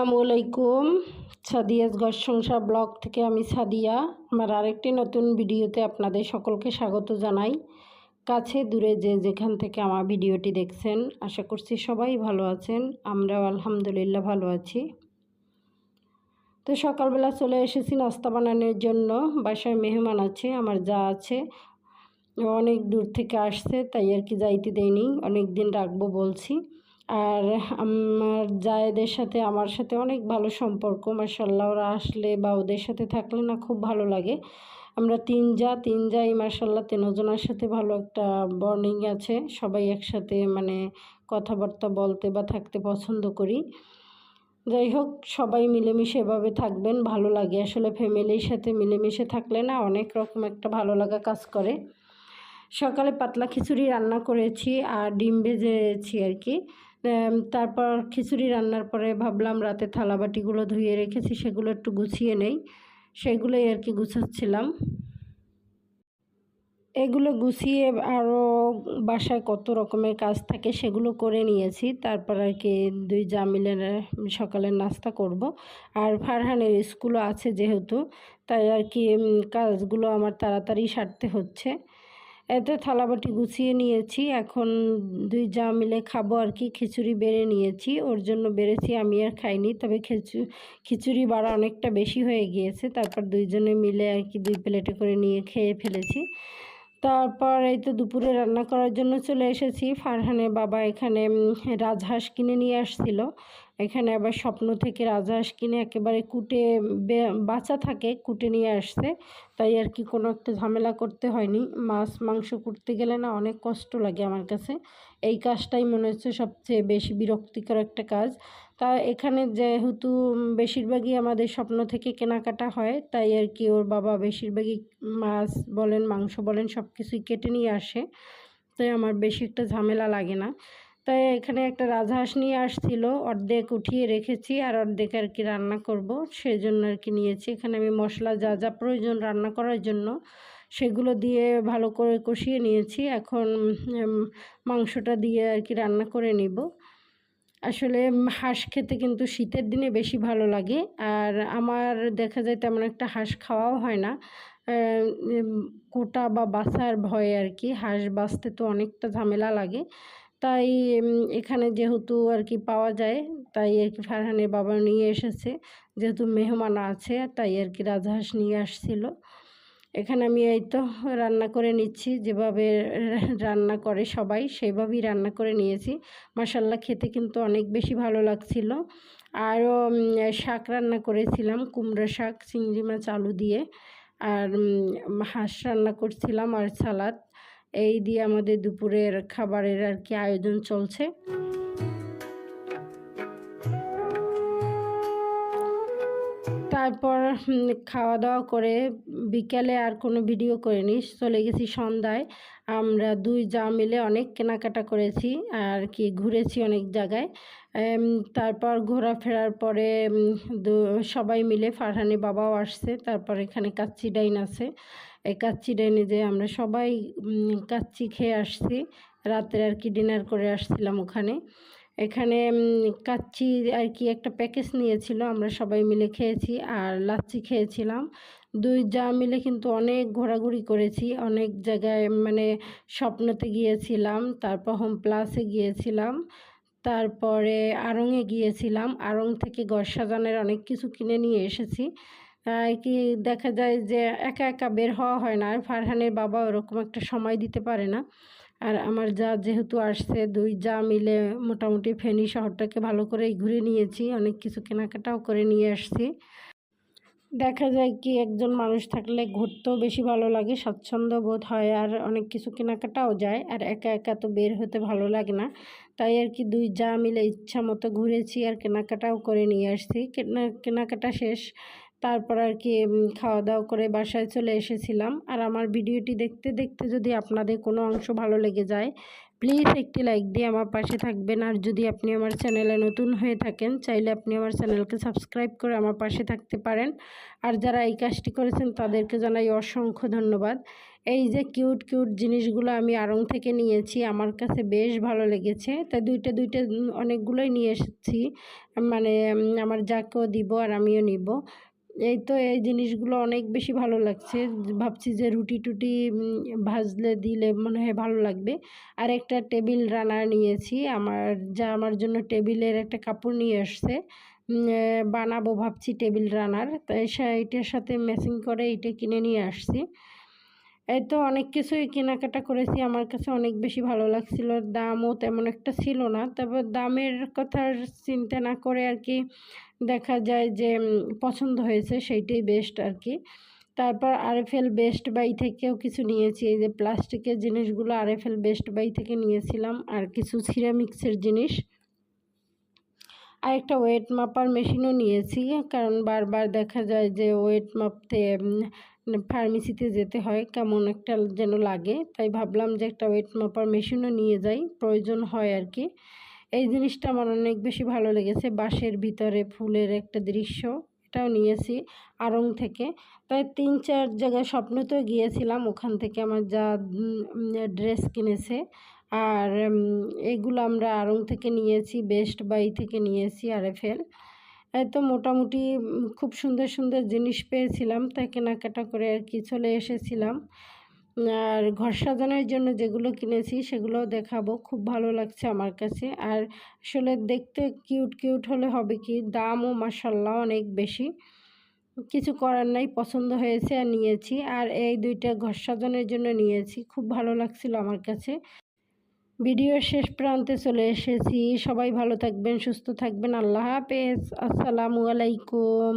আসসালামু আলাইকুম। সাদিয়াস ঘর সংসার ব্লগ থেকে আমি সাদিয়া। আমার আরেকটি নতুন ভিডিওতে আপনাদের সকলকে স্বাগত জানাই। কাছে দূরে যে যেখান থেকে আমার ভিডিওটি দেখছেন, আশা করছি সবাই ভালো আছেন। আমরাও আলহামদুলিল্লাহ ভালো আছি। তো সকালবেলা চলে এসেছি নাস্তা বানানোর জন্য। বাসায় মেহমান আছে, আমার যা আছে অনেক দূর থেকে আসছে, তাই আর কি যাইতে দেয়নি, অনেক দিন রাখবো বলছি। আর আমার জায়েদের সাথে আমার সাথে অনেক ভালো সম্পর্ক, মাশাআল্লাহ। ওরা আসলে বা ওদের সাথে থাকলে না খুব ভালো লাগে। আমরা তিন যাই মাশাআল্লাহ, তিনজনের সাথে ভালো একটা বন্ডিং আছে। সবাই একসাথে মানে কথাবার্তা বলতে বা থাকতে পছন্দ করি। যাই হোক, সবাই মিলেমিশে এভাবে থাকবেন, ভালো লাগে। আসলে ফ্যামিলির সাথে মিলেমিশে থাকলে না অনেক রকম একটা ভালো লাগা কাজ করে। সকালে পাতলা খিচুড়ি রান্না করেছি আর ডিম ভেজেছি আর কি। তারপর খিচুড়ি রান্নার পরে ভাবলাম রাতে থালাবাটিগুলো ধুয়ে রেখেছি, সেগুলো একটু গুছিয়ে নেই, সেগুলোই আর কি গুছাচ্ছিলাম। এগুলো গুছিয়ে আরও বাসায় কত রকমের কাজ থাকে সেগুলো করে নিয়েছি। তারপর আর কি দুই যা মিলে সকালের নাস্তা করব। আর ফারহানের স্কুলও আছে যেহেতু, তাই আর কি কাজগুলো আমার তাড়াতাড়ি সারতে হচ্ছে। এতে থালাবাটি গুছিয়ে নিয়েছি। এখন দুই যা মিলে খাবো আর কি। খিচুড়ি বেড়ে নিয়েছি, ওর জন্য বেড়েছি, আমি আর খাইনি। তবে খিচুড়ি বাড়া অনেকটা বেশি হয়ে গিয়েছে। তারপর দুইজনে মিলে আর কি 2 প্লেটে করে নিয়ে খেয়ে ফেলেছি। তারপর এই তো দুপুরে রান্না করার জন্য চলে এসেছি। ফারহানের বাবা এখানে রাজহাঁস কিনে নিয়ে আসছিল। এখানে আবার স্বপ্ন থেকে রাজহাঁস কিনে একেবারে কুটে বাচ্চা থাকে, কুটে নিয়ে আসছে। তাই আর কি কোনো একটা ঝামেলা করতে হয়নি। মাছ মাংস কুটতে গেলে না অনেক কষ্ট লাগে আমার কাছে। এই কাজটাই মনে হচ্ছে সবচেয়ে বেশি বিরক্তিকর একটা কাজ। তা এখানে যেহেতু বেশিরভাগই আমাদের স্বপ্ন থেকে কেনাকাটা হয়, তাই আর কি ওর বাবা বেশিরভাগই মাছ বলেন মাংস বলেন সব কিছুই কেটে নিয়ে আসে। তাই আমার বেশি একটা ঝামেলা লাগে না। তাই এখানে একটা রাজহাঁস নিয়ে আসছিল, অর্ধেক উঠিয়ে রেখেছি আর অর্ধেক আর কি রান্না করব, সেই জন্য আর কি নিয়েছি। এখানে আমি মশলা যা যা প্রয়োজন রান্না করার জন্য সেগুলো দিয়ে ভালো করে কষিয়ে নিয়েছি। এখন মাংসটা দিয়ে আর কি রান্না করে নিব। আসলে হাঁস খেতে কিন্তু শীতের দিনে বেশি ভালো লাগে। আর আমার দেখা যায় তেমন একটা হাঁস খাওয়াও হয় না, কোটা বা বাছার ভয়ে আর কি। হাঁস বাছতে তো অনেকটা ঝামেলা লাগে। তাই এখানে যেহেতু আর কি পাওয়া যায়, তাই আর কি ফারহানের বাবা নিয়ে এসেছে। যেহেতু মেহমান আছে, তাই আর কি রাজহাঁস নিয়ে আসছিল। এখানে আমি এই তো রান্না করে নিচ্ছি, যেভাবে রান্না করে সবাই সেইভাবেই রান্না করে নিয়েছি। মাশাআল্লাহ, খেতে কিন্তু অনেক বেশি ভালো লাগছিল। আরও শাক রান্না করেছিলাম, কুমড়া শাক, চিংড়ি মাছ, আলু দিয়ে। আর হাঁস রান্না করছিলাম আর সালাদ। এই দিয়ে আমাদের দুপুরের খাবারের আর কি আয়োজন চলছে। তারপর খাওয়া দাওয়া করে বিকেলে আর কোনো ভিডিও করিনি, চলে গেছি সন্ধ্যায়। আমরা দুই যা মিলে অনেক কেনাকাটা করেছি আর কি, ঘুরেছি অনেক জায়গায়। তারপর ঘোরাফেরার পরে সবাই মিলে, ফারহানের বাবাও আসছে। তারপর এখানে কাচ্চি ডাইন আছে, এই কাচ্চি ডাইনে যে আমরা সবাই কাচ্চি খেয়ে আসছি। রাতের আর কি ডিনার করে আসছিলাম ওখানে। এখানে কাচ্চি আর কি একটা প্যাকেজ নিয়েছিল, আমরা সবাই মিলে খেয়েছি আর লাচ্ছি খেয়েছিলাম। দুই যা মিলে কিন্তু অনেক ঘোরাঘুরি করেছি, অনেক জায়গায় মানে স্বপ্নতে গিয়েছিলাম, তারপর হোম প্লাসে গিয়েছিলাম, তারপরে আড়ংয়ে গিয়েছিলাম। আড়ং থেকে ঘর সাজানোর অনেক কিছু কিনে নিয়ে এসেছি। আর কি দেখা যায় যে একা একা বের হওয়া হয় না, আর ফারহানের বাবা ওরকম একটা সময় দিতে পারে না। আর আমার যা যেহেতু আসছে, দুই যা মিলে মোটামুটি ফেনী শহরটাকে ভালো করেই ঘুরে নিয়েছি, অনেক কিছু কেনাকাটাও করে নিয়ে আসছি। দেখা যায় কি একজন মানুষ থাকলে ঘুরতেও বেশি ভালো লাগে, স্বাচ্ছন্দ্য বোধ হয়, আর অনেক কিছু কেনাকাটাও যায়। আর একা একা তো বের হতে ভালো লাগে না, তাই আর কি দুই যা মিলে ইচ্ছা মতো ঘুরেছি আর কেনাকাটাও করে নিয়ে আসছি। কেনাকাটা শেষ, তারপর আর কি খাওয়া দাওয়া করে বাসায় চলে এসেছিলাম। আর আমার ভিডিওটি দেখতে দেখতে যদি আপনাদের কোনো অংশ ভালো লেগে যায়, প্লিজ একটি লাইক দিয়ে আমার পাশে থাকবেন। আর যদি আপনি আমার চ্যানেলে নতুন হয়ে থাকেন, চাইলে আপনি আমার চ্যানেলকে সাবস্ক্রাইব করে আমার পাশে থাকতে পারেন। আর যারা এই কাজটি করেছেন তাদেরকে জানাই অসংখ্য ধন্যবাদ। এই যে কিউট কিউট জিনিসগুলো আমি আড়ং থেকে নিয়েছি, আমার কাছে বেশ ভালো লেগেছে, তাই দুইটা অনেকগুলোই নিয়ে এসেছি। মানে আমার যাকেও দিব আর আমিও নিব। এই তো এই জিনিসগুলো অনেক বেশি ভালো লাগছে। ভাবছি যে রুটি টুটি ভাজলে দিলে মনে হয় ভালো লাগবে। আর একটা টেবিল রানার নিয়েছি, আমার জন্য টেবিলের একটা কাপড় নিয়ে আসছে। বানাবো ভাবছি টেবিল রানার, তাই এটার সাথে ম্যাচিং করে এটা কিনে নিয়ে আসছি। এই তো অনেক কিছুই কেনাকাটা করেছি, আমার কাছে অনেক বেশি ভালো লাগছিল। দামও তেমন একটা ছিল না, তবে দামের কথা চিন্তা না করে আর কি দেখা যায় যে পছন্দ হয়েছে, সেইটাই বেস্ট আর কি। তারপর আরএফএল বেস্ট বাই থেকেও কিছু নিয়েছি, এই যে প্লাস্টিকের জিনিসগুলো আরএফএল বেস্ট বাই থেকে নিয়েছিলাম, আর কিছু সিরামিক্সের জিনিস। আর একটা ওয়েট মাপার মেশিনও নিয়েছি, কারণ বারবার দেখা যায় যে ওয়েট মাপতে ফার্মেসিতে যেতে হয়, কেমন একটা যেন লাগে, তাই ভাবলাম যে একটা ওয়েট মাপার মেশিনও নিয়ে যাই, প্রয়োজন হয় আর কি। এই জিনিসটা আমার অনেক বেশি ভালো লেগেছে, বাঁশের ভিতরে ফুলের একটা দৃশ্য, এটাও নিয়েছি আড়ং থেকে। তাই 3-4 জায়গায় স্বপ্নতেও গিয়েছিলাম, ওখান থেকে আমার যা ড্রেস কিনেছে। আর এগুলো আমরা আড়ং থেকে নিয়েছি, বেস্ট বাই থেকে নিয়েছি আরএফএল। তো মোটামুটি খুব সুন্দর সুন্দর জিনিস পেয়েছিলাম, তাই কেনাকাটা করে আর কি চলে এসেছিলাম। আর ঘর সাজানোর জন্য যেগুলো কিনেছি সেগুলোও দেখাবো, খুব ভালো লাগছে আমার কাছে। আর আসলে দেখতে কিউট কিউট হলে হবে কি, দামও মাশাআল্লাহ অনেক বেশি, কিছু করার নাই, পছন্দ হয়েছে আর নিয়েছি। আর এই দুইটা ঘর সাজানোর জন্য নিয়েছি, খুব ভালো লাগছিল আমার কাছে। ভিডিওর শেষ প্রান্তে চলে এসেছি, সবাই ভালো থাকবেন, সুস্থ থাকবেন, আল্লাহ হাফেজ, আসসালামু আলাইকুম।